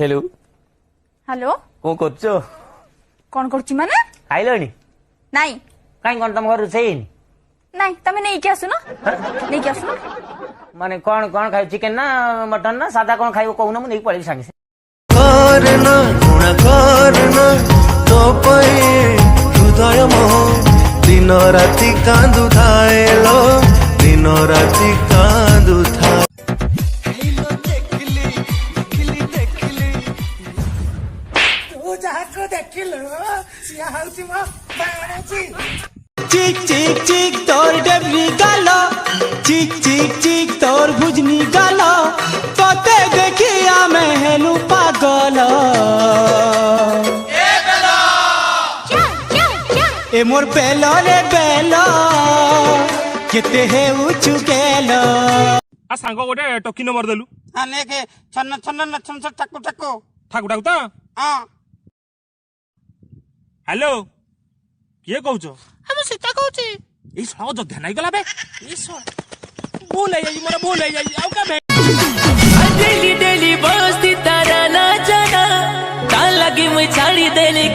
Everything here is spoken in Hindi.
हेलो हेलो कौन करछ कौन करछि माने खाइलनी नाही काई कोन तम घर रोसई नाही तमे नहीं के आसुनो नहीं के आसुनो माने कोन कोन खाइ चिकन ना मटन ना सादा कोन खाइबो कहू ना मु नहीं पळी सांगे करना गुणा करना तो पई हृदय मोह दिन राति कांदु थाएलो दिन राति कांदु था चिक चिक चिक तोर डबरी गालो चिक चिक चिक तोर भुजनी गालो तोते देखिया मैं हेलू पागल ए मोर बेलो रे बेलो केते हे उचु गेलो आ सांग गोटे टकी नंबर देलु आने के छन्न छन्न नछन छ टक्कु टक्कु ठाकु ठाकु तो हां हेलो किए कहूछ हम सीता कहूची ए सो जो ध्यान गला बे ए सो बोल आई मोर बोल आई आउ का बे डेली डेली बस्ती तारा ना जाना ता लगी मुई छाड़ी देली